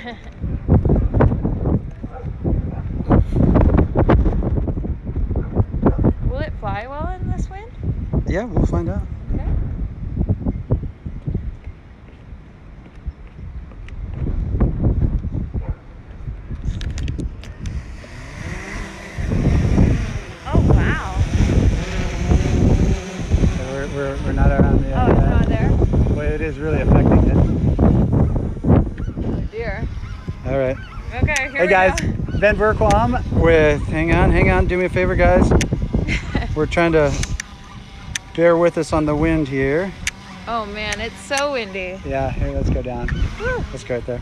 Will it fly well in this wind? Yeah, we'll find out. Okay. Oh wow. We're not around the Oh, it's not there? Well, it is really affecting it. Oh dear. All right. Okay, here Hey guys, we go. Ben Bergquam with, hang on, do me a favor guys. We're trying to bear with us on the wind here. Oh man, it's so windy. Yeah, here, let's go down. Woo. Let's go right there.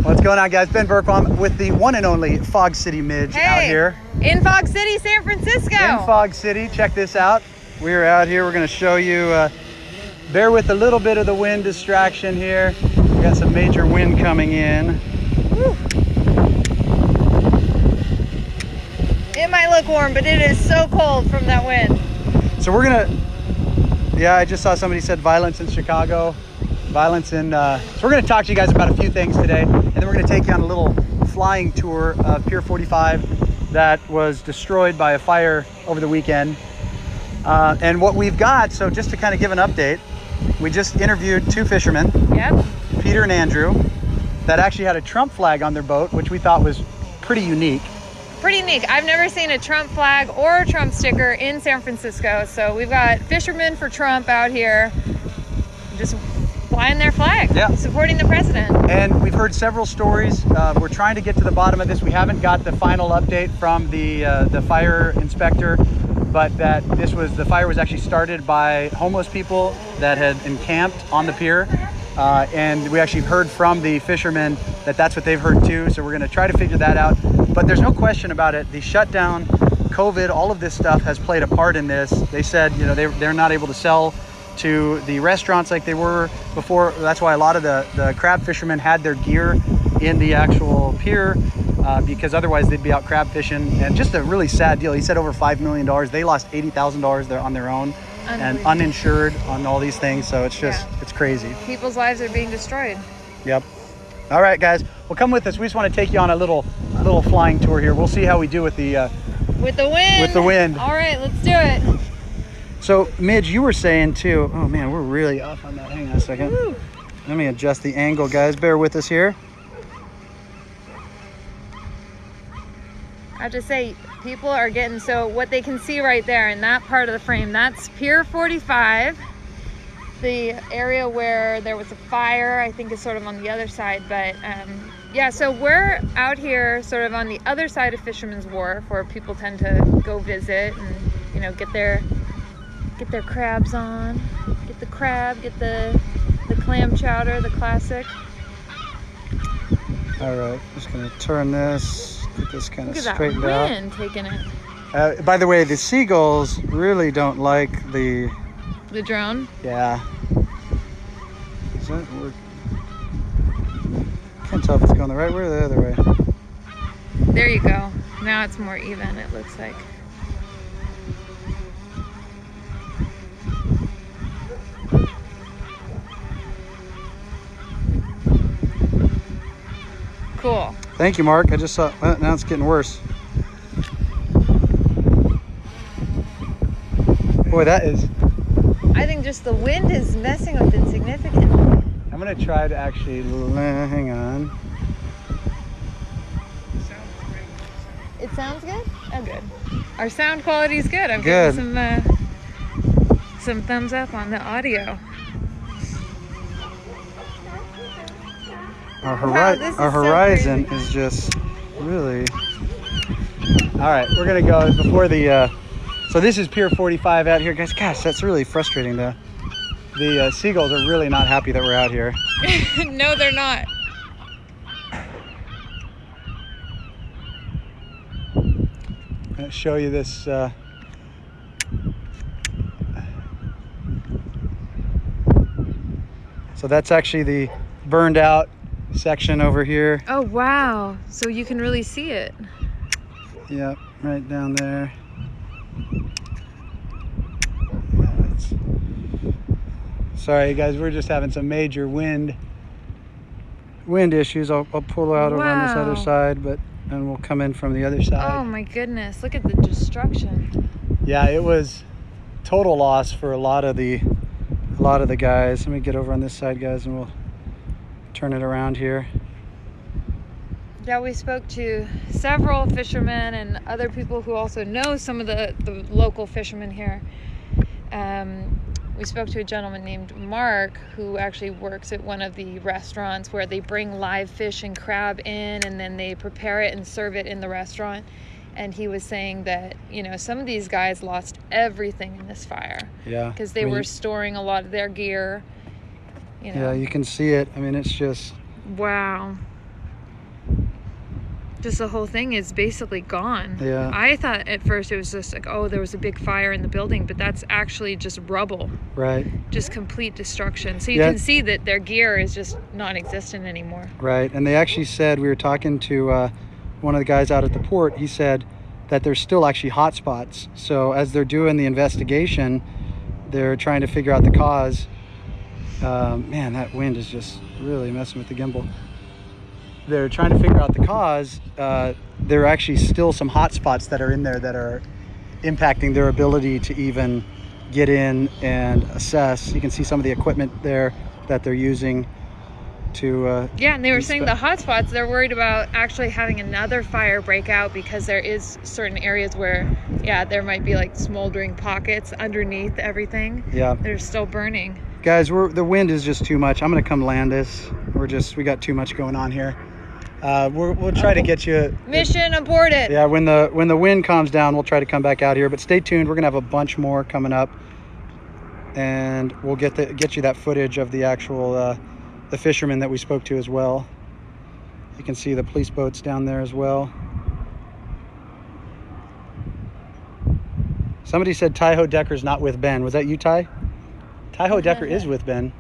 What's going on guys? Ben Bergquam with the one and only Fog City Midge out here. In Fog City, San Francisco. In Fog City, check this out. We're out here, we're gonna show you, bear with a little bit of the wind distraction here. We got some major wind coming in. Woo. It might look warm, but it is so cold from that wind. So we're gonna, yeah, I just saw somebody said violence in Chicago, violence in, so we're gonna talk to you guys about a few things today, and then we're gonna take you on a little flying tour of Pier 45 that was destroyed by a fire over the weekend. And what we've got, so just to kind of give an update, we just interviewed two fishermen, Yep. Peter and Andrew, that actually had a Trump flag on their boat, which we thought was pretty unique. Pretty unique. I've never seen a Trump flag or a Trump sticker in San Francisco. So we've got fishermen for Trump out here just flying their flag, Yeah. supporting the president. And we've heard several stories. We're trying to get to the bottom of this. We haven't got the final update from the fire inspector, but that the fire was actually started by homeless people that had encamped on the pier. And we actually heard from the fishermen that that's what they've heard too. So we're gonna try to figure that out. But there's no question about it. The shutdown, COVID, all of this stuff has played a part in this. They said, you know, they're not able to sell to the restaurants like they were before. That's why a lot of the crab fishermen had their gear in the actual pier because otherwise they'd be out crab fishing. And just a really sad deal. He said over $5 million. They lost $80,000 on their own and uninsured on all these things. So it's just, it's crazy. People's lives are being destroyed. Yep. All right, guys. Well, come with us. We just want to take you on a little flying tour here. We'll see how we do with the wind. With the wind. All right, let's do it. So, Midge, you were saying too. Oh man, we're really off on that. Hang on a second. Woo. Let me adjust the angle, guys. Bear with us here. I have to say, people are getting, so what they can see right there in that part of the frame, that's Pier 45. The area where there was a fire, I think, is sort of on the other side. But yeah, so we're out here sort of on the other side of Fisherman's Wharf, where people tend to go visit and, you know, get their crabs on, get the crab, get the clam chowder, the classic. All right, just gonna turn this, get this kind of straightened out. Look at that wind taking it. By the way, the seagulls really don't like the drone. Yeah. Does that work? Can't tell if it's going the right way or the other way. There you go. Now it's more even, it looks like. Cool. Thank you, Mark. I just saw, now it's getting worse. Boy, that is. I think just the wind is messing with it significantly. I'm gonna try to actually, hang on. It sounds good? Oh, good. Our sound quality is good. I'm Good. getting some thumbs up on the audio. Our horizon is just really. All right, we're gonna go before the. So this is Pier 45 out here, guys. Gosh, that's really frustrating. The seagulls are really not happy that we're out here. No, they're not. I'm gonna show you this. So that's actually the burned out section over here. Oh, wow. So you can really see it. Yep, right down there. Sorry guys, we're just having some major wind issues. I'll pull out over on this other Wow. side, and we'll come in from the other side. Oh my goodness, look at the destruction. Yeah, it was total loss for a lot of the guys. Let me get over on this side, guys, and we'll turn it around here. Yeah, we spoke to several fishermen and other people who also know some of the local fishermen here. We spoke to a gentleman named Mark who actually works at one of the restaurants where they bring live fish and crab in and then they prepare it and serve it in the restaurant. And he was saying that, you know, some of these guys lost everything in this fire. Yeah. Because they were storing a lot of their gear. You know. Yeah, you can see it. I mean, it's just... Wow. Just the whole thing is basically gone. Yeah. I thought at first it was just like, oh, there was a big fire in the building, but that's actually just rubble. Right. Just complete destruction. So you can see that their gear is just non-existent anymore. Right. And they actually said, we were talking to one of the guys out at the port, he said that there's still actually hot spots. So as they're doing the investigation, they're trying to figure out the cause. Man, that wind is just really messing with the gimbal. They're trying to figure out the cause. There are actually still some hot spots that are in there that are impacting their ability to even get in and assess. You can see some of the equipment there that they're using to yeah, and they were saying the hot spots, they're worried about actually having another fire break out because there is certain areas where, yeah, there might be like smoldering pockets underneath everything. Yeah. They're still burning. Guys, the wind is just too much. I'm gonna come land this. We got too much going on here. We'll try to get you. Mission aborted. Yeah, when the wind calms down, we'll try to come back out here. But stay tuned. We're gonna have a bunch more coming up, and we'll get you that footage of the actual the fishermen that we spoke to as well. You can see the police boats down there as well. Somebody said Ty Decker's not with Ben. Was that you, Ty? Ty Decker is with Ben.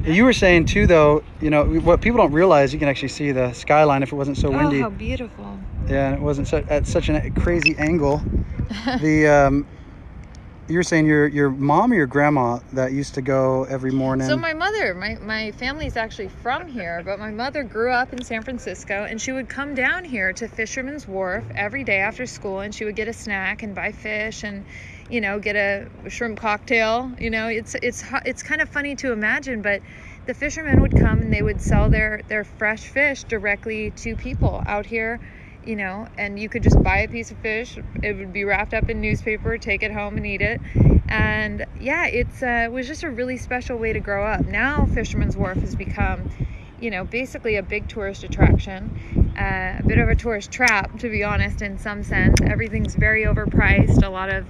You were saying too, though, you know, what people don't realize, you can actually see the skyline if it wasn't so windy. Oh, how beautiful. Yeah, and it wasn't at such a crazy angle. You were saying your mom or your grandma that used to go every morning. So my mother, my family's actually from here, but my mother grew up in San Francisco, and she would come down here to Fisherman's Wharf every day after school, and she would get a snack and buy fish and, you know, get a shrimp cocktail. You know, it's kind of funny to imagine, but the fishermen would come and they would sell their fresh fish directly to people out here. You know, and you could just buy a piece of fish. It would be wrapped up in newspaper, take it home and eat it. And yeah, it was just a really special way to grow up. Now Fisherman's Wharf has become, you know, basically a big tourist attraction, a bit of a tourist trap, to be honest, in some sense. Everything's very overpriced. A lot of,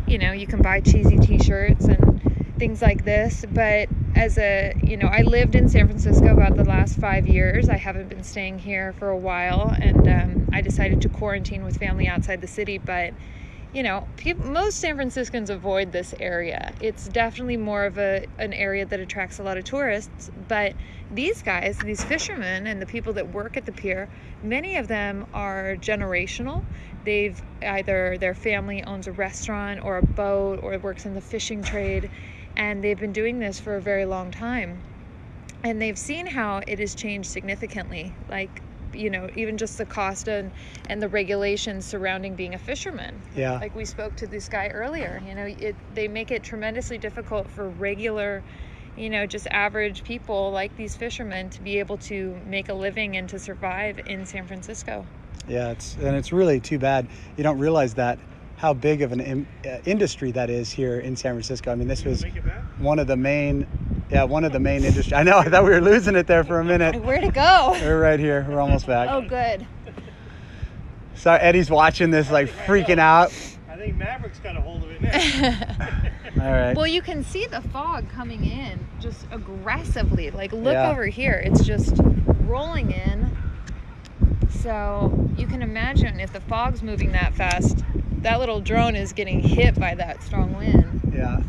you know, you can buy cheesy t-shirts and things like this, but I lived in San Francisco about the last 5 years. I haven't been staying here for a while, and I decided to quarantine with family outside the city, but you know, most San Franciscans avoid this area. It's definitely more of an area that attracts a lot of tourists, but these guys, these fishermen and the people that work at the pier, many of them are generational. They've either, their family owns a restaurant or a boat or works in the fishing trade, and they've been doing this for a very long time. And they've seen how it has changed significantly, like, you know, even just the cost and the regulations surrounding being a fisherman. Yeah. Like we spoke to this guy earlier, you know, they make it tremendously difficult for regular, you know, just average people like these fishermen to be able to make a living and to survive in San Francisco. Yeah, it's really too bad. You don't realize that how big of an industry that is here in San Francisco. I mean, this was one of the main industry. I know, I thought we were losing it there for a minute. Where'd it go? We're right here. We're almost back. Oh, good. So Eddie's watching this, like freaking out. I think Maverick's got a hold of it now. All right. Well, you can see the fog coming in just aggressively. Like, look Yeah. over here. It's just rolling in. So you can imagine if the fog's moving that fast, that little drone is getting hit by that strong wind. Yeah.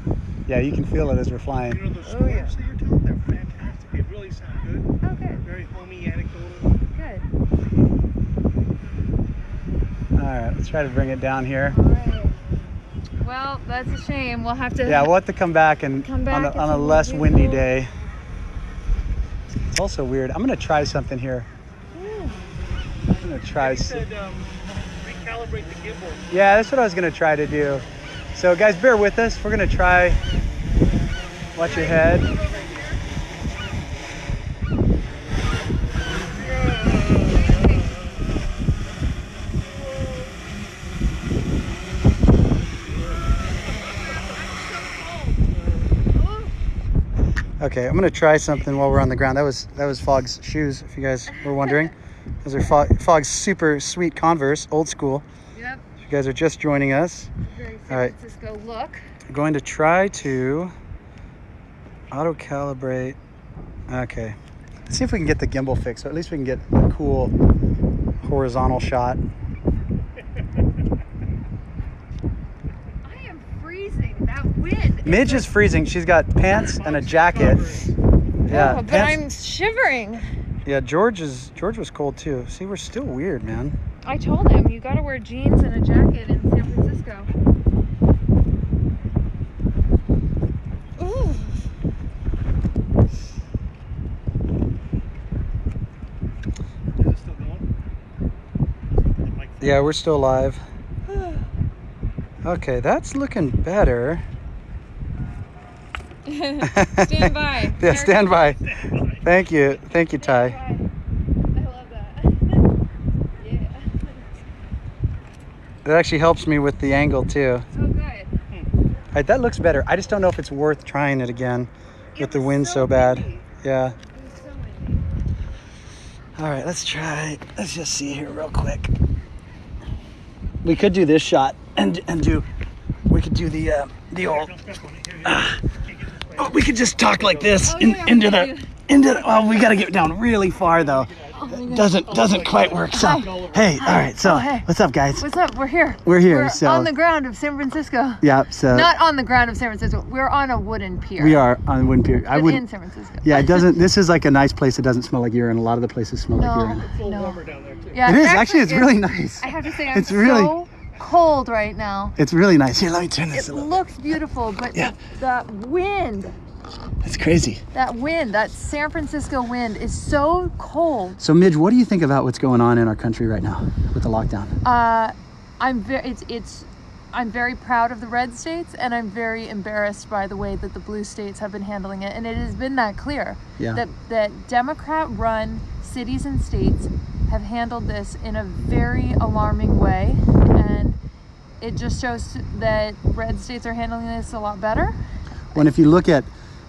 Yeah, you can feel it as we're flying. You know, those stories that you're telling, they're fantastic. They really sound good. Oh, good. Very homey, anecdotal. Good. All right, let's try to bring it down here. All right. Well, that's a shame. We'll have to. Yeah, we'll have to come back and Come back on a and less see windy people. day. It's also weird. I'm gonna try something here. I'm gonna try. You said recalibrate the gimbal. Yeah, that's what I was gonna try to do. So guys, bear with us. We're gonna try. Watch your head. Okay, I'm gonna try something while we're on the ground. That was Fog's shoes, if you guys were wondering. Those are Fog's super sweet Converse, old school. Yep. If you guys are just joining us, Very all right. San Francisco look. I'm going to try to auto calibrate. Okay, let's see if we can get the gimbal fixed, so at least we can get a cool horizontal shot. I am freezing. That wind. Midge is freezing. She's got pants and a jacket. Yeah, Oh, but pants. I'm shivering. Yeah, George was cold too. See, we're still weird, man. I told him you gotta wear jeans and a jacket in San Francisco. Ooh. Is it still going? The mic- Yeah, we're still alive. Okay, that's looking better. Stand by. Yeah, stand by. Stand by. Thank you, Ty. I love that. Yeah. That actually helps me with the angle too. So good. All right, that looks better. I just don't know if it's worth trying it again with the wind so bad. windy. Yeah. It was so windy. All right, let's try. Let's just see here real quick. We could do this shot and do. We could do the old. Oh, we could just talk like this Oh, yeah, into we the could Oh, we got to get down really far though. Doesn't quite work. So, hey, all right. So, hey. what's up, guys? What's up? We're here. We're here. We're So on the ground of San Francisco. yeah. So Not on the ground of San Francisco. We're on a wooden pier. we are on Wind Pier. I But would. in San Francisco. Yeah, it doesn't. This is like a nice place. It doesn't smell like urine. A lot of the places smell like urine. It's a little No. warmer down there too. Yeah, It is actually. It's really nice. I have to say, I'm It's really- so cold right now. It's really nice. Here, let me turn this It a little. looks beautiful, but Yeah. that wind, It's crazy. that San Francisco wind is so cold. So, Midge, what do you think about what's going on in our country right now with the lockdown? I'm very proud of the red states, and I'm very embarrassed by the way that the blue states have been handling it. And it has been that clear Yeah. that Democrat-run cities and states have handled this in a very alarming way, and it just shows that red states are handling this a lot better. When if you look at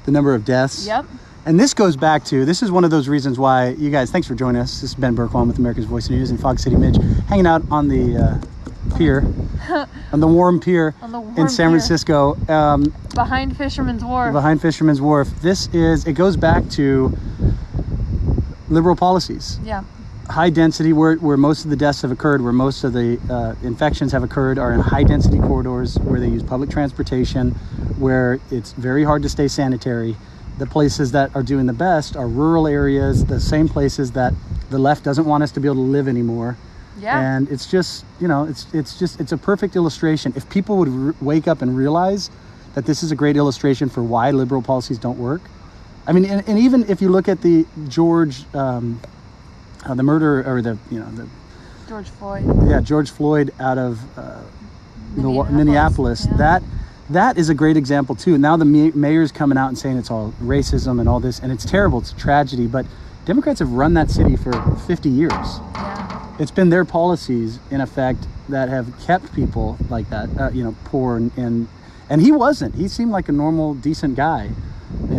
the number of deaths, Yep. and this goes back to, this is one of those reasons why you guys, thanks for joining us. This is Ben Bergquam with America's Voice News and Fog City Midge, hanging out on the pier, on the warm pier On the warm in San pier. Francisco, Behind Fisherman's Wharf. behind Fisherman's Wharf. It goes back to liberal policies. Yeah. High density, where most of the deaths have occurred, where most of the infections have occurred, are in high density corridors where they use public transportation, where it's very hard to stay sanitary. The places that are doing the best are rural areas, the same places that the left doesn't want us to be able to live anymore. Yeah. And it's just, it's a perfect illustration. If people would wake up and realize that this is a great illustration for why liberal policies don't work. I mean, and even if you look at the George, the murder, or the George Floyd. George Floyd out of Minneapolis. Minneapolis. Yeah. That is a great example too. Now the mayor's coming out and saying it's all racism and all this, and it's terrible. It's a tragedy. But Democrats have run that city for 50 years. Yeah. It's been their policies, in effect, that have kept people like that, poor, and he wasn't. He seemed like a normal, decent guy.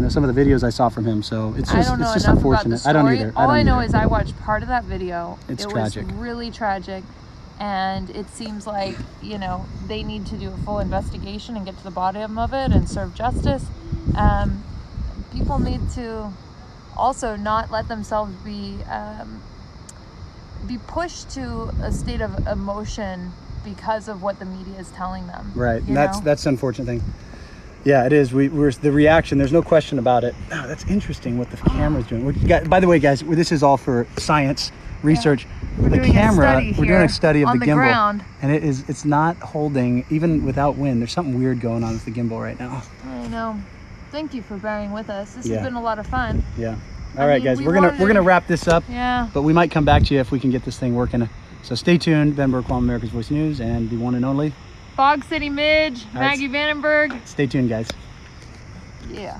Some of the videos I saw from him. So it's just, I don't know it's just enough unfortunate. about the I don't story. either. All I know either. is I watched part of that video. It's it tragic. was really tragic, and it seems like they need to do a full investigation and get to the bottom of it and serve justice. People need to also not let themselves be pushed to a state of emotion because of what the media is telling them. Right, you and that's the unfortunate thing. Yeah, it is. We're the reaction. There's no question about it. Oh, that's interesting what the camera's doing. By the way, guys, this is all for science. research. We're The doing a camera, study we're doing here a study of on the the gimbal. ground. And it's not holding, even without wind. There's something weird going on with the gimbal right now. I know. Thank you for bearing with us. This Yeah. has been a lot of fun. Yeah. I All right, mean, guys, we we're wanted gonna to- wrap this up. Yeah. But we might come back to you if we can get this thing working. So stay tuned. Ben Bergquam, America's Voice News, and the one and only Fog City Midge, All right. Maggie Vandenberg. Stay tuned, guys. Yeah.